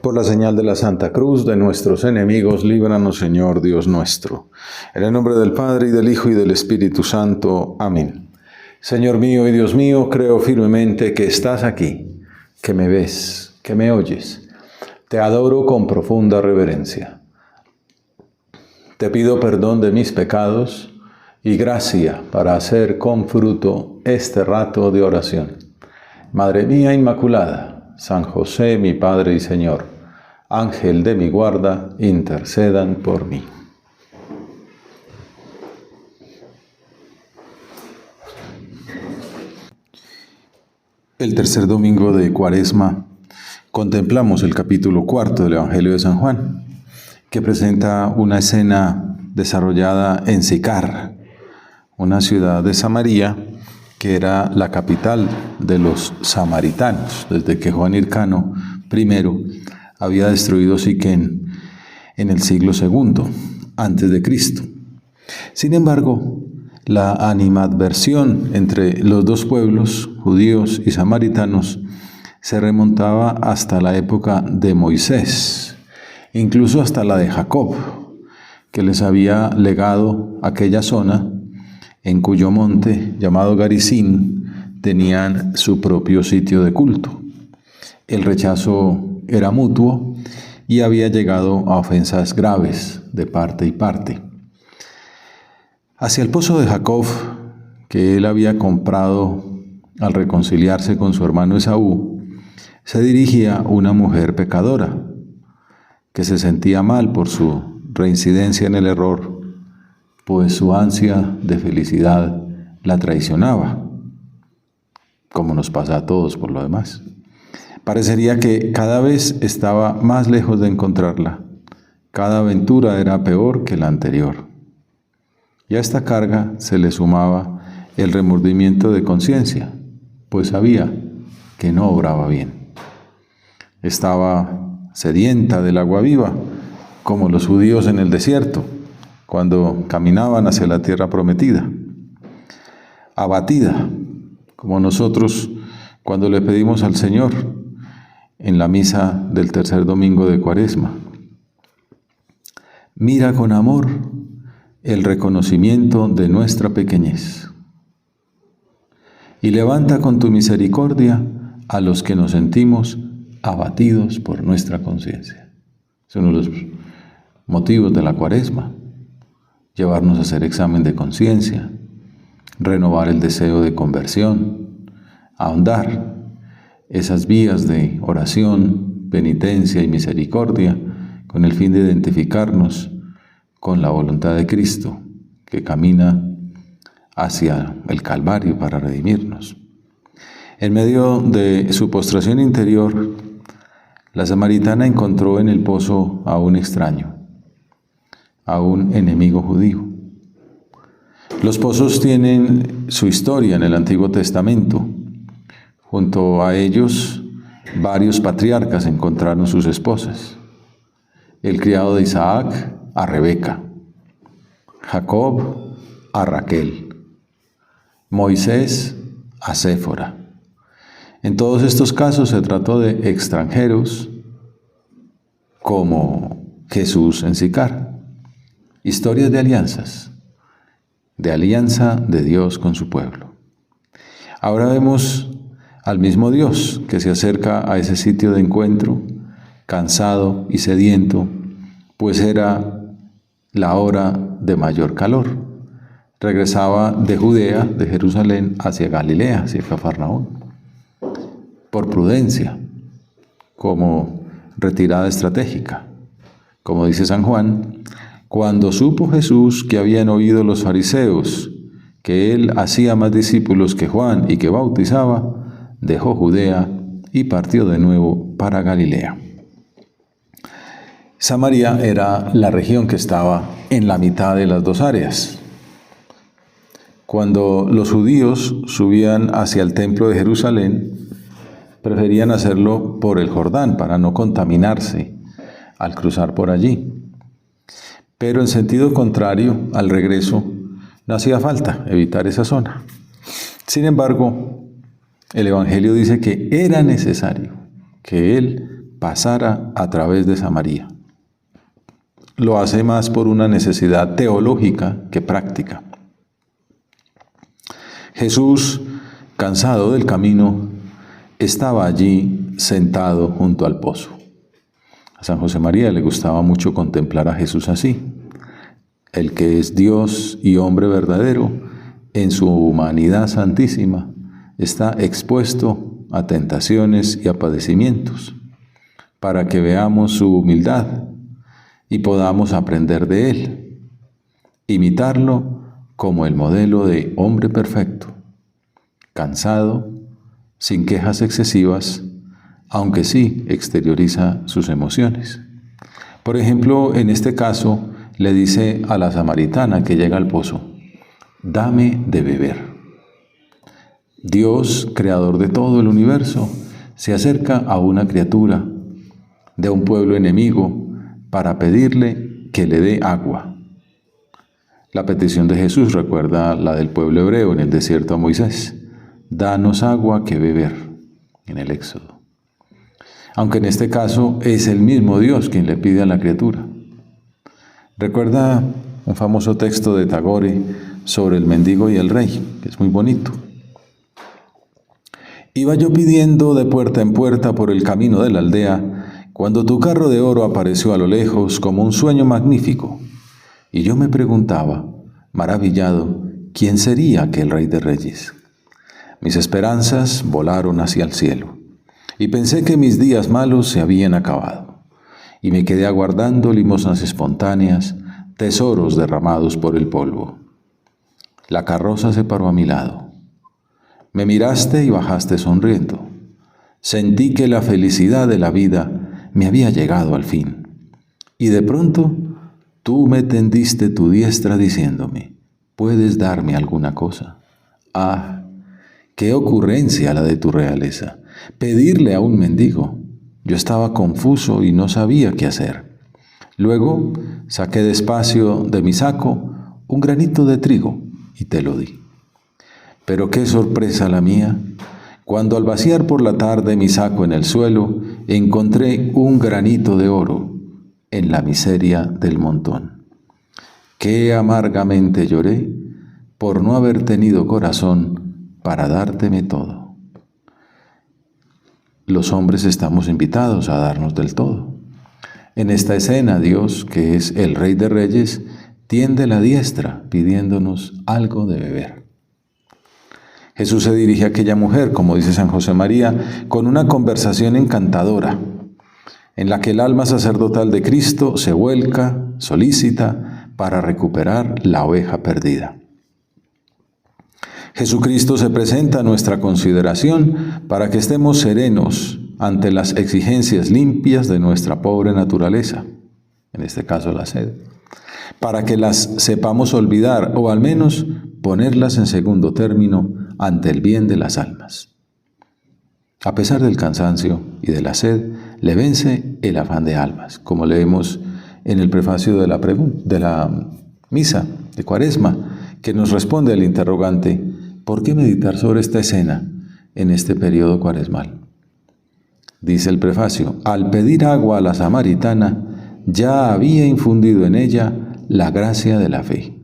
Por la señal de la Santa Cruz de nuestros enemigos, líbranos, Señor Dios nuestro. En el nombre del Padre, y del Hijo, y del Espíritu Santo. Amén. Señor mío y Dios mío, creo firmemente que estás aquí, que me ves, que me oyes. Te adoro con profunda reverencia. Te pido perdón de mis pecados y gracia para hacer con fruto este rato de oración. Madre mía Inmaculada, San José, mi Padre y Señor, Ángel de mi guarda, intercedan por mí. El tercer domingo de Cuaresma contemplamos el capítulo 4 del Evangelio de San Juan, que presenta una escena desarrollada en Sicar, una ciudad de Samaria que era la capital de los samaritanos, desde que Juan Hircano I había destruido Siquén en el siglo II antes de Cristo. Sin embargo, la animadversión entre los dos pueblos, judíos y samaritanos, se remontaba hasta la época de Moisés, incluso hasta la de Jacob, que les había legado aquella zona en cuyo monte, llamado Garizim, tenían su propio sitio de culto. El rechazo era mutuo y había llegado a ofensas graves de parte y parte. Hacia el pozo de Jacob, que él había comprado al reconciliarse con su hermano Esaú, se dirigía una mujer pecadora, que se sentía mal por su reincidencia en el error, pues su ansia de felicidad la traicionaba, como nos pasa a todos por lo demás. Parecería que cada vez estaba más lejos de encontrarla. Cada aventura era peor que la anterior. Y a esta carga se le sumaba el remordimiento de conciencia, pues sabía que no obraba bien. Estaba sedienta del agua viva, como los judíos en el desierto, cuando caminaban hacia la tierra prometida. Abatida, como nosotros cuando le pedimos al Señor en la misa del tercer domingo de Cuaresma. Mira con amor el reconocimiento de nuestra pequeñez y levanta con tu misericordia a los que nos sentimos abatidos por nuestra conciencia. Es uno de los motivos de la Cuaresma, llevarnos a hacer examen de conciencia, renovar el deseo de conversión, ahondar esas vías de oración, penitencia y misericordia con el fin de identificarnos con la voluntad de Cristo que camina hacia el Calvario para redimirnos. En medio de su postración interior, la samaritana encontró en el pozo a un extraño, a un enemigo judío. Los pozos tienen su historia en el Antiguo Testamento. Junto a ellos, varios patriarcas encontraron sus esposas. El criado de Isaac, a Rebeca. Jacob, a Raquel. Moisés, a Séfora. En todos estos casos se trató de extranjeros, como Jesús en Sicar. Historias de alianzas, de alianza de Dios con su pueblo. Ahora vemos al mismo Dios que se acerca a ese sitio de encuentro, cansado y sediento, pues era la hora de mayor calor. Regresaba de Judea, de Jerusalén, hacia Galilea, hacia Cafarnaúm, por prudencia, como retirada estratégica. Como dice San Juan, cuando supo Jesús que habían oído los fariseos que él hacía más discípulos que Juan y que bautizaba, dejó Judea y partió de nuevo para Galilea. Samaria era la región que estaba en la mitad de las dos áreas. Cuando los judíos subían hacia el templo de Jerusalén, preferían hacerlo por el Jordán para no contaminarse al cruzar por allí. Pero en sentido contrario, al regreso, no hacía falta evitar esa zona. Sin embargo, el Evangelio dice que era necesario que él pasara a través de Samaria. Lo hace más por una necesidad teológica que práctica. Jesús, cansado del camino, estaba allí sentado junto al pozo. A San José María le gustaba mucho contemplar a Jesús así. El que es Dios y hombre verdadero, en su humanidad santísima, está expuesto a tentaciones y a padecimientos, para que veamos su humildad y podamos aprender de él, imitarlo como el modelo de hombre perfecto, cansado, sin quejas excesivas, aunque sí exterioriza sus emociones. Por ejemplo, en este caso, le dice a la samaritana que llega al pozo: dame de beber. Dios, creador de todo el universo, se acerca a una criatura de un pueblo enemigo para pedirle que le dé agua. La petición de Jesús recuerda la del pueblo hebreo en el desierto a Moisés: danos agua que beber, en el Éxodo. Aunque en este caso es el mismo Dios quien le pide a la criatura. Recuerda un famoso texto de Tagore sobre el mendigo y el rey, que es muy bonito. Iba yo pidiendo de puerta en puerta por el camino de la aldea, cuando tu carro de oro apareció a lo lejos como un sueño magnífico. Y yo me preguntaba, maravillado, ¿quién sería aquel rey de reyes? Mis esperanzas volaron hacia el cielo, y pensé que mis días malos se habían acabado, y me quedé aguardando limosnas espontáneas, tesoros derramados por el polvo. La carroza se paró a mi lado. Me miraste y bajaste sonriendo. Sentí que la felicidad de la vida me había llegado al fin. Y de pronto, tú me tendiste tu diestra diciéndome: ¿puedes darme alguna cosa? ¡Ah! ¡Qué ocurrencia la de tu realeza! Pedirle a un mendigo. Yo estaba confuso y no sabía qué hacer. Luego saqué despacio de mi saco un granito de trigo y te lo di. Pero qué sorpresa la mía, cuando al vaciar por la tarde mi saco en el suelo, encontré un granito de oro en la miseria del montón. Qué amargamente lloré por no haber tenido corazón para dárteme todo. Los hombres estamos invitados a darnos del todo. En esta escena, Dios, que es el Rey de Reyes, tiende la diestra pidiéndonos algo de beber. Jesús se dirige a aquella mujer, como dice San José María, con una conversación encantadora, en la que el alma sacerdotal de Cristo se vuelca, solícita, para recuperar la oveja perdida. Jesucristo se presenta a nuestra consideración para que estemos serenos ante las exigencias limpias de nuestra pobre naturaleza, en este caso la sed, para que las sepamos olvidar o al menos ponerlas en segundo término ante el bien de las almas. A pesar del cansancio y de la sed, le vence el afán de almas, como leemos en el prefacio de la misa de Cuaresma, que nos responde al interrogante: ¿por qué meditar sobre esta escena en este periodo cuaresmal? Dice el prefacio: al pedir agua a la samaritana, ya había infundido en ella la gracia de la fe.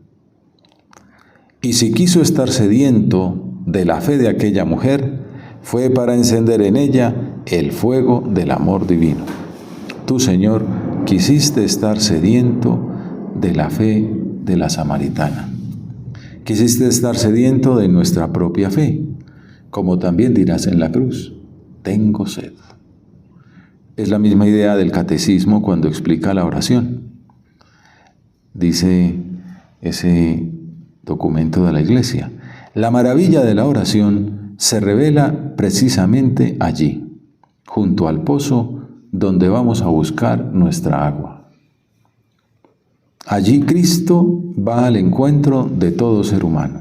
Y si quiso estar sediento de la fe de aquella mujer, fue para encender en ella el fuego del amor divino. Tú, Señor, quisiste estar sediento de la fe de la samaritana. Quisiste estar sediento de nuestra propia fe, como también dirás en la cruz: tengo sed. Es la misma idea del catecismo cuando explica la oración. Dice ese documento de la Iglesia: la maravilla de la oración se revela precisamente allí, junto al pozo donde vamos a buscar nuestra agua. Allí Cristo va al encuentro de todo ser humano.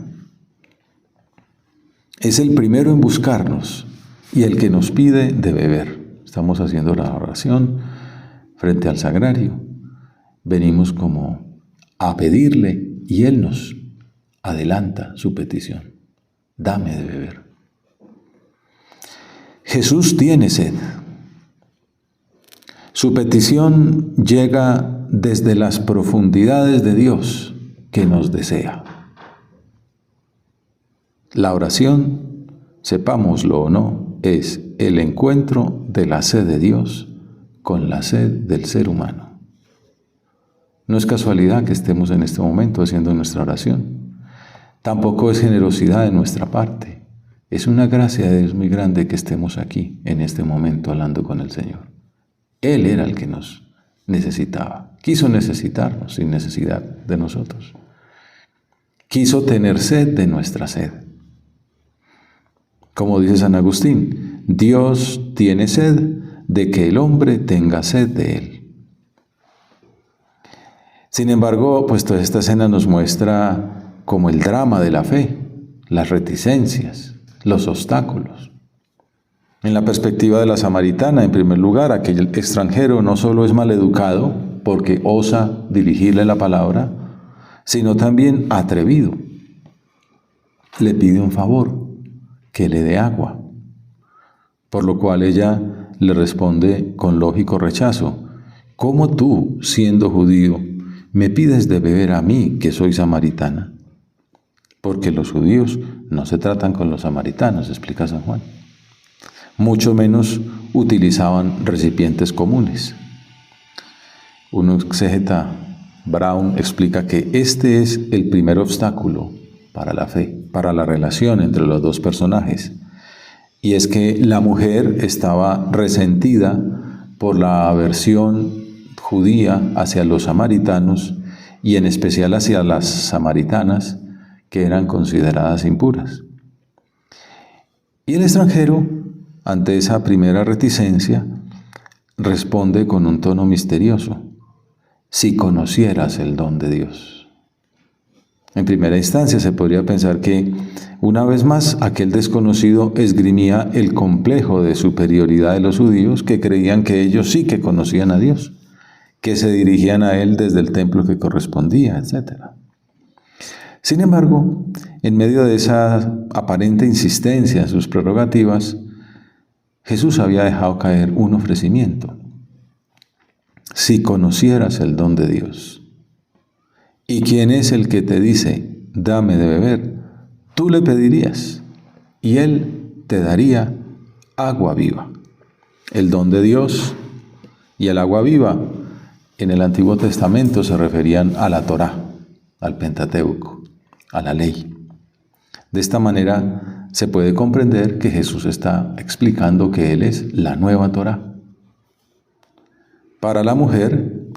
Es el primero en buscarnos y el que nos pide de beber. Estamos haciendo la oración frente al sagrario. Venimos como a pedirle y Él nos adelanta su petición: dame de beber. Jesús tiene sed. Su petición llega desde las profundidades de Dios que nos desea. La oración, sepámoslo o no, es el encuentro de la sed de Dios con la sed del ser humano. No es casualidad que estemos en este momento haciendo nuestra oración. Tampoco es generosidad de nuestra parte. Es una gracia de Dios muy grande que estemos aquí en este momento hablando con el Señor. Él era el que nos necesitaba. Quiso necesitarnos sin necesidad de nosotros. Quiso tener sed de nuestra sed. Como dice San Agustín, Dios tiene sed de que el hombre tenga sed de Él. Sin embargo, pues toda esta escena nos muestra como el drama de la fe, las reticencias, los obstáculos. En la perspectiva de la samaritana, en primer lugar, aquel extranjero no solo es maleducado porque osa dirigirle la palabra, sino también atrevido. Le pide un favor, que le dé agua, por lo cual ella le responde con lógico rechazo: ¿cómo tú, siendo judío, me pides de beber a mí, que soy samaritana? Porque los judíos no se tratan con los samaritanos, explica San Juan. Mucho menos utilizaban recipientes comunes. Un exégeta, Brown, explica que este es el primer obstáculo para la fe, para la relación entre los dos personajes. Y es que la mujer estaba resentida por la aversión judía hacia los samaritanos y en especial hacia las samaritanas, que eran consideradas impuras. Y el extranjero, ante esa primera reticencia, responde con un tono misterioso: si conocieras el don de Dios. En primera instancia se podría pensar que, una vez más, aquel desconocido esgrimía el complejo de superioridad de los judíos, que creían que ellos sí que conocían a Dios, que se dirigían a Él desde el templo que correspondía, etc. Sin embargo, en medio de esa aparente insistencia en sus prerrogativas, Jesús había dejado caer un ofrecimiento. Si conocieras el don de Dios, ¿y quién es el que te dice, dame de beber? Tú le pedirías, y Él te daría agua viva. El don de Dios y el agua viva en el Antiguo Testamento se referían a la Torá, al Pentateuco, a la ley. De esta manera se puede comprender que Jesús está explicando que Él es la nueva Torá. Para la mujer,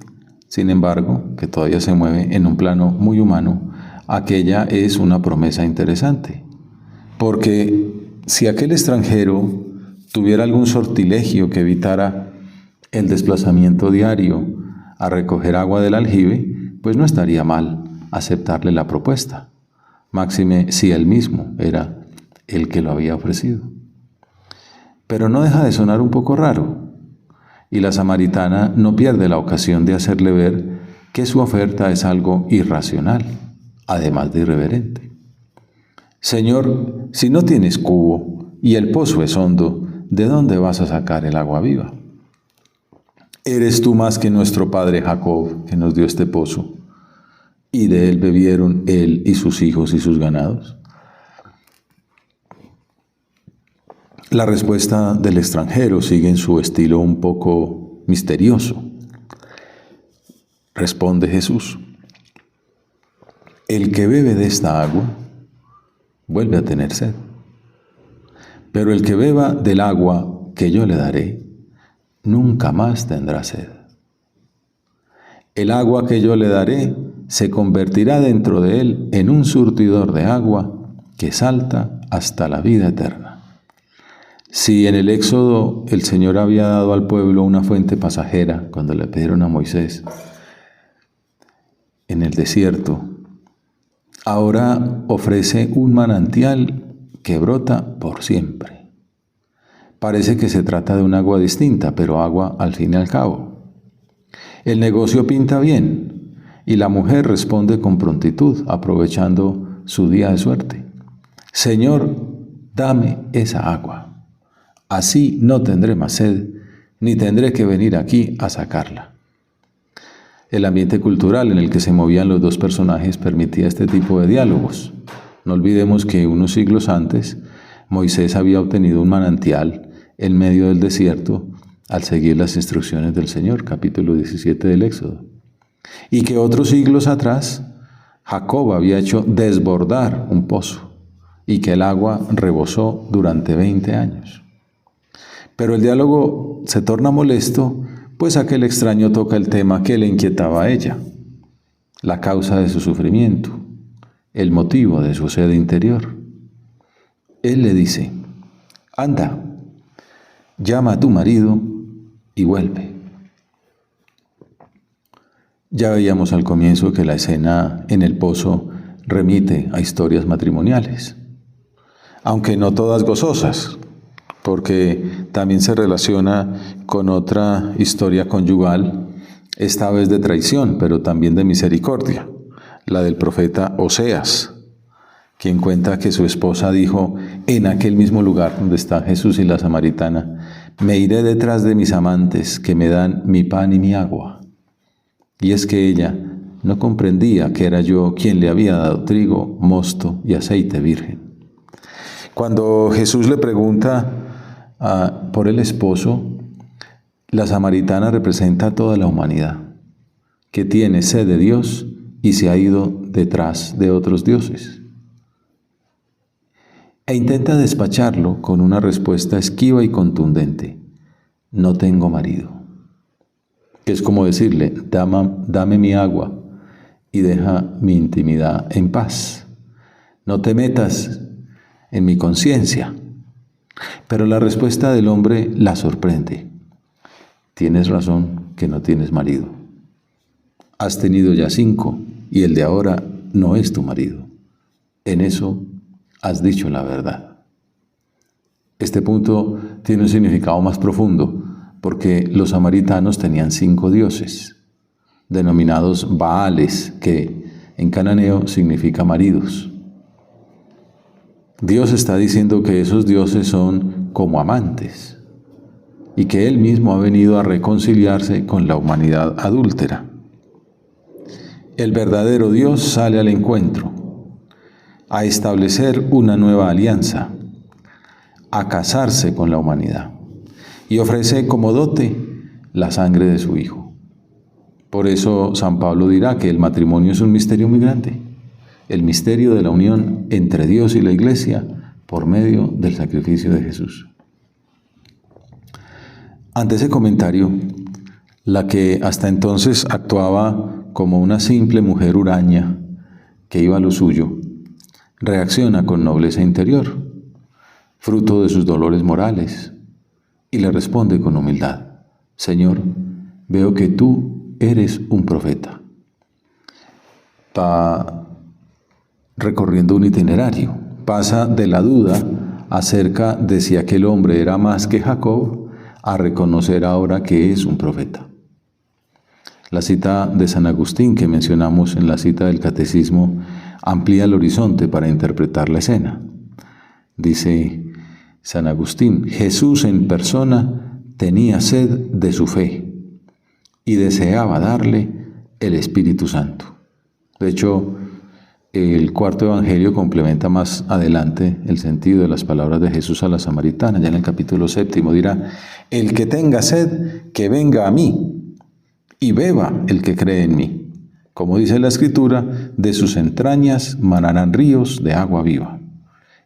sin embargo, que todavía se mueve en un plano muy humano, aquella es una promesa interesante. Porque si aquel extranjero tuviera algún sortilegio que evitara el desplazamiento diario a recoger agua del aljibe, pues no estaría mal aceptarle la propuesta. Máxime si él mismo era el que lo había ofrecido. Pero no deja de sonar un poco raro, y la samaritana no pierde la ocasión de hacerle ver que su oferta es algo irracional, además de irreverente. Señor, si no tienes cubo y el pozo es hondo, ¿de dónde vas a sacar el agua viva? ¿Eres tú más que nuestro padre Jacob, que nos dio este pozo, y de él bebieron él y sus hijos y sus ganados? La respuesta del extranjero sigue en su estilo un poco misterioso. Responde Jesús: el que bebe de esta agua vuelve a tener sed, pero el que beba del agua que yo le daré nunca más tendrá sed. El agua que yo le daré se convertirá dentro de él en un surtidor de agua que salta hasta la vida eterna. Si en el Éxodo el Señor había dado al pueblo una fuente pasajera cuando le pidieron a Moisés en el desierto, ahora ofrece un manantial que brota por siempre. Parece que se trata de un agua distinta, pero agua al fin y al cabo. El negocio pinta bien, y la mujer responde con prontitud, aprovechando su día de suerte: Señor, dame esa agua. Así no tendré más sed, ni tendré que venir aquí a sacarla. El ambiente cultural en el que se movían los dos personajes permitía este tipo de diálogos. No olvidemos que unos siglos antes, Moisés había obtenido un manantial en medio del desierto al seguir las instrucciones del Señor, capítulo 17 del Éxodo. Y que otros siglos atrás, Jacob había hecho desbordar un pozo y que el agua rebosó durante 20 años. Pero el diálogo se torna molesto, pues aquel extraño toca el tema que le inquietaba a ella, la causa de su sufrimiento, el motivo de su sed interior. Él le dice: anda, llama a tu marido y vuelve. Ya veíamos al comienzo que la escena en el pozo remite a historias matrimoniales, aunque no todas gozosas, porque también se relaciona con otra historia conyugal, esta vez de traición, pero también de misericordia, la del profeta Oseas, quien cuenta que su esposa dijo en aquel mismo lugar donde está Jesús y la samaritana: me iré detrás de mis amantes que me dan mi pan y mi agua. Y es que ella no comprendía que era yo quien le había dado trigo, mosto y aceite virgen. Cuando Jesús le pregunta por el esposo, la samaritana representa a toda la humanidad, que tiene sed de Dios y se ha ido detrás de otros dioses. E intenta despacharlo con una respuesta esquiva y contundente: no tengo marido. Que es como decirle: dame mi agua y deja mi intimidad en paz. No te metas en mi conciencia. Pero la respuesta del hombre la sorprende: tienes razón que no tienes marido. Has tenido ya 5 y el de ahora no es tu marido. En eso has dicho la verdad. Este punto tiene un significado más profundo, porque los samaritanos tenían 5 dioses, denominados Baales, que en cananeo significa maridos. Dios está diciendo que esos dioses son como amantes y que Él mismo ha venido a reconciliarse con la humanidad adúltera. El verdadero Dios sale al encuentro, a establecer una nueva alianza, a casarse con la humanidad y ofrece como dote la sangre de su Hijo. Por eso San Pablo dirá que el matrimonio es un misterio muy grande, el misterio de la unión entre Dios y la Iglesia por medio del sacrificio de Jesús. Ante ese comentario, la que hasta entonces actuaba como una simple mujer huraña que iba a lo suyo, reacciona con nobleza interior, fruto de sus dolores morales, y le responde con humildad: Señor, veo que tú eres un profeta. Va recorriendo un itinerario, pasa de la duda acerca de si aquel hombre era más que Jacob a reconocer ahora que es un profeta. La cita de San Agustín que mencionamos en la cita del Catecismo amplía el horizonte para interpretar la escena. Dice San Agustín: Jesús en persona tenía sed de su fe y deseaba darle el Espíritu Santo. De hecho, el cuarto evangelio complementa más adelante el sentido de las palabras de Jesús a la samaritana. Ya en el capítulo 7 dirá: el que tenga sed, que venga a mí, y beba el que cree en mí. Como dice la Escritura, de sus entrañas manarán ríos de agua viva.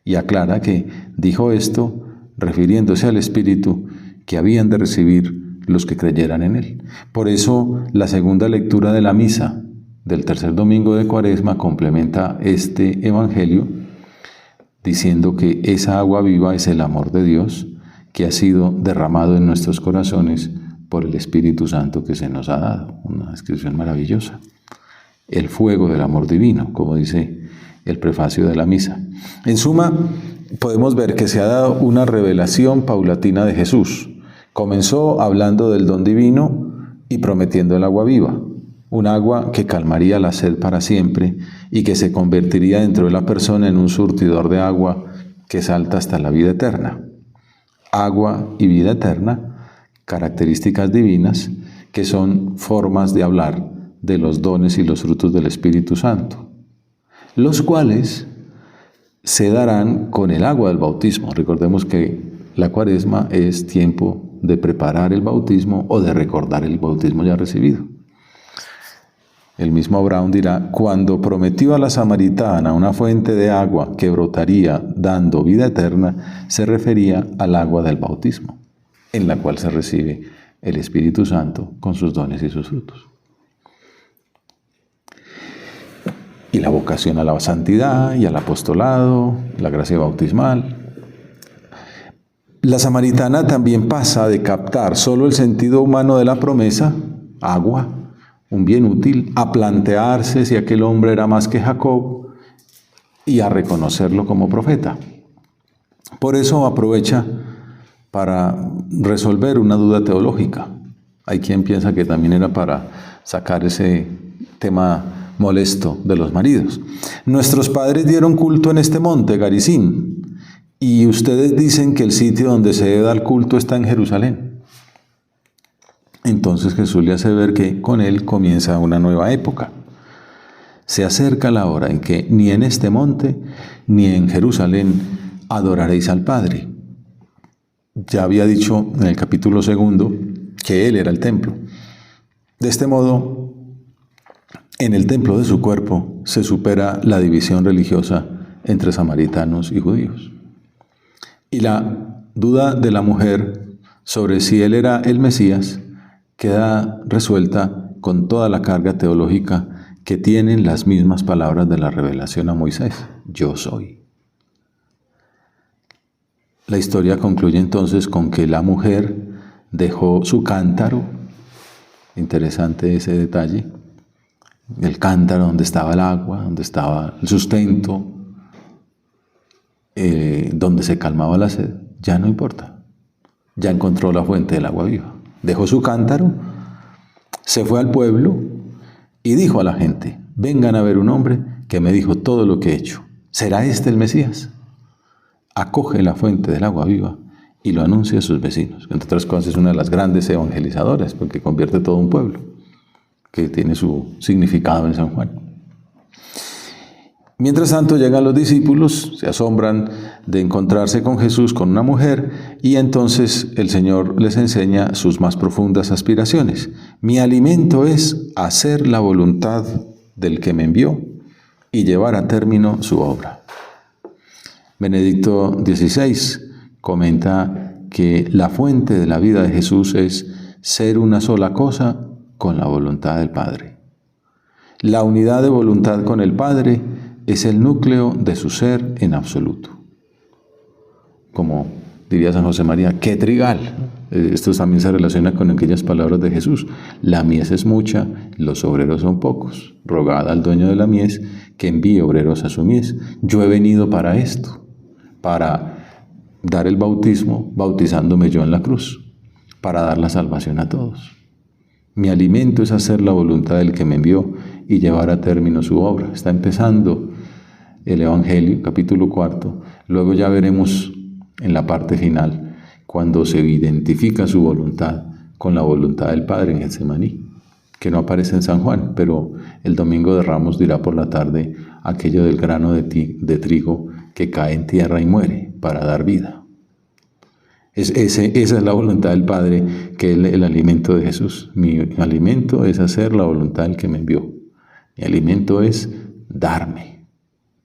Y aclara que dijo esto refiriéndose al Espíritu que habían de recibir los que creyeran en Él. Por eso, la segunda lectura de la misa del tercer domingo de Cuaresma complementa este evangelio diciendo que esa agua viva es el amor de Dios que ha sido derramado en nuestros corazones por el Espíritu Santo que se nos ha dado. Una descripción maravillosa. El fuego del amor divino, como dice el prefacio de la misa. En suma, podemos ver que se ha dado una revelación paulatina de Jesús. Comenzó hablando del don divino y prometiendo el agua viva, un agua que calmaría la sed para siempre y que se convertiría dentro de la persona en un surtidor de agua que salta hasta la vida eterna. Agua y vida eterna características divinas que son formas de hablar de los dones y los frutos del Espíritu Santo, los cuales se darán con el agua del bautismo. Recordemos que la Cuaresma es tiempo de preparar el bautismo o de recordar el bautismo ya recibido. El mismo Abraham dirá: cuando prometió a la samaritana una fuente de agua que brotaría dando vida eterna, se refería al agua del bautismo, en la cual se recibe el Espíritu Santo con sus dones y sus frutos. Y la vocación a la santidad y al apostolado, la gracia bautismal. La samaritana también pasa de captar solo el sentido humano de la promesa, agua, un bien útil, a plantearse si aquel hombre era más que Jacob y a reconocerlo como profeta. Por eso aprovecha para resolver una duda teológica. Hay quien piensa que también era para sacar ese tema molesto de los maridos. Nuestros padres dieron culto en este monte, Garizim, y ustedes dicen que el sitio donde se debe dar culto está en Jerusalén. Entonces Jesús le hace ver que con él comienza una nueva época. Se acerca la hora en que ni en este monte ni en Jerusalén adoraréis al Padre. Ya había dicho en el capítulo 2 que él era el templo. De este modo, en el templo de su cuerpo se supera la división religiosa entre samaritanos y judíos. Y la duda de la mujer sobre si él era el Mesías queda resuelta con toda la carga teológica que tienen las mismas palabras de la revelación a Moisés: yo soy. La historia concluye entonces con que la mujer dejó su cántaro. Interesante ese detalle. El cántaro donde estaba el agua, donde estaba el sustento, donde se calmaba la sed, ya no importa. Ya encontró la fuente del agua viva. Dejó su cántaro, se fue al pueblo y dijo a la gente: vengan a ver un hombre que me dijo todo lo que he hecho. ¿Será este el Mesías? Acoge la fuente del agua viva y lo anuncia a sus vecinos. Entre otras cosas, es una de las grandes evangelizadoras, porque convierte todo un pueblo, que tiene su significado en San Juan. Mientras tanto, llegan los discípulos, se asombran de encontrarse con Jesús, con una mujer, y entonces el Señor les enseña sus más profundas aspiraciones. Mi alimento es hacer la voluntad del que me envió y llevar a término su obra. Benedicto XVI comenta que la fuente de la vida de Jesús es ser una sola cosa con la voluntad del Padre. La unidad de voluntad con el Padre es el núcleo de su ser en absoluto. Como diría San José María, ¡qué trigal! Esto también se relaciona con aquellas palabras de Jesús: la mies es mucha, los obreros son pocos. Rogad al dueño de la mies que envíe obreros a su mies. Yo he venido para esto, para dar el bautismo, bautizándome yo en la cruz, para dar la salvación a todos. Mi alimento es hacer la voluntad del que me envió y llevar a término su obra. Está empezando el Evangelio, capítulo 4. Luego ya veremos en la parte final, cuando se identifica su voluntad con la voluntad del Padre en Getsemaní, que no aparece en San Juan, pero el domingo de Ramos dirá por la tarde aquello del grano de trigo que cae en tierra y muere para dar vida. Esa es la voluntad del Padre, que es el alimento de Jesús. Mi alimento es hacer la voluntad del que me envió. Mi alimento es darme,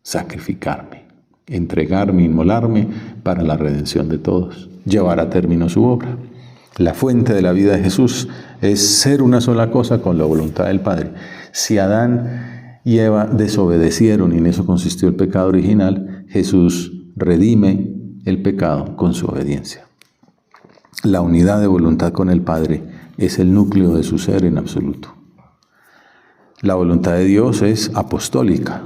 sacrificarme, entregarme, inmolarme para la redención de todos, llevar a término su obra. La fuente de la vida de Jesús es ser una sola cosa con la voluntad del Padre. Si Adán y Eva desobedecieron, y en eso consistió el pecado original, Jesús redime el pecado con su obediencia. La unidad de voluntad con el Padre es el núcleo de su ser en absoluto. La voluntad de Dios es apostólica,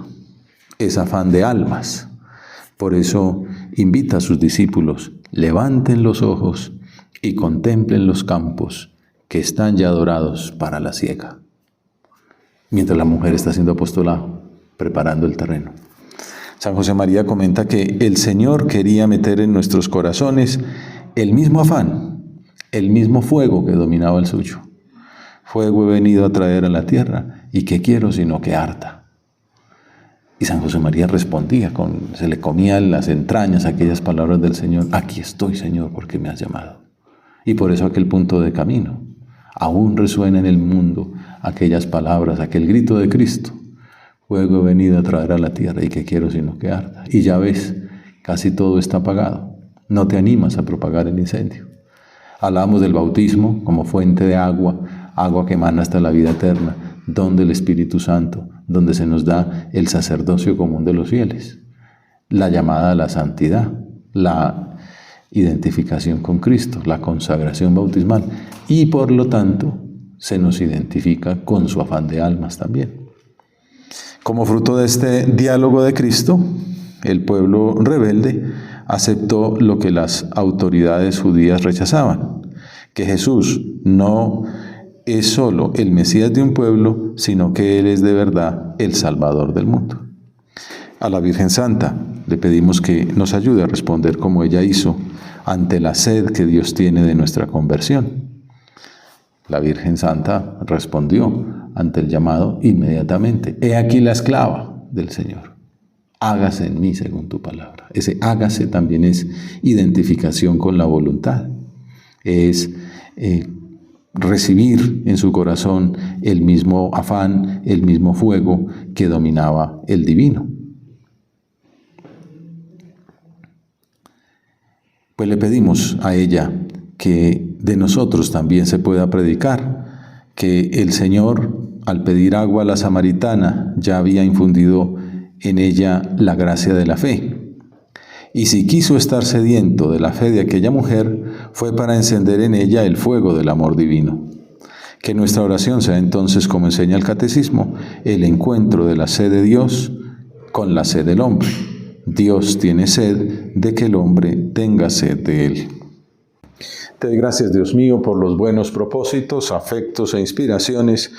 es afán de almas. Por eso invita a sus discípulos: levanten los ojos y contemplen los campos que están ya dorados para la siega. Mientras la mujer está haciendo apostolado, preparando el terreno. San José María comenta que el Señor quería meter en nuestros corazones el mismo afán el mismo fuego que dominaba el suyo. Fuego he venido a traer a la tierra, y ¿qué quiero sino que arda? Y San José María respondía, se le comían las entrañas aquellas palabras del Señor: aquí estoy, Señor, porque me has llamado. Y por eso aquel punto de camino. Aún resuena en el mundo aquellas palabras, aquel grito de Cristo: fuego he venido a traer a la tierra, y ¿qué quiero sino que arda? Y ya ves, casi todo está apagado. No te animas a propagar el incendio. Hablamos del bautismo como fuente de agua que emana hasta la vida eterna, don del Espíritu Santo, donde se nos da el sacerdocio común de los fieles, la llamada a la santidad, la identificación con Cristo, la consagración bautismal, y por lo tanto se nos identifica con su afán de almas también. Como fruto de este diálogo de Cristo, el pueblo rebelde aceptó lo que las autoridades judías rechazaban: que Jesús no es solo el Mesías de un pueblo, sino que Él es de verdad el Salvador del mundo. A la Virgen Santa le pedimos que nos ayude a responder como ella hizo ante la sed que Dios tiene de nuestra conversión. La Virgen Santa respondió ante el llamado inmediatamente: he aquí la esclava del Señor, hágase en mí según tu palabra. Ese hágase también es identificación con la voluntad, es recibir en su corazón el mismo afán, el mismo fuego que dominaba el divino. Pues le pedimos a ella que de nosotros también se pueda predicar, que el Señor, al pedir agua a la samaritana, ya había infundido en ella la gracia de la fe. Y si quiso estar sediento de la fe de aquella mujer, fue para encender en ella el fuego del amor divino. Que nuestra oración sea entonces, como enseña el Catecismo, el encuentro de la sed de Dios con la sed del hombre. Dios tiene sed de que el hombre tenga sed de Él. Te doy gracias, Dios mío, por los buenos propósitos, afectos e inspiraciones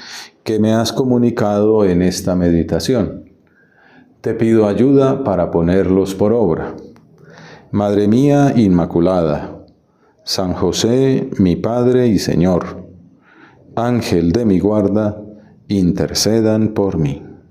que me has comunicado en esta meditación. Te pido ayuda para ponerlos por obra. Madre mía Inmaculada, San José, mi Padre y Señor, Ángel de mi guarda, intercedan por mí.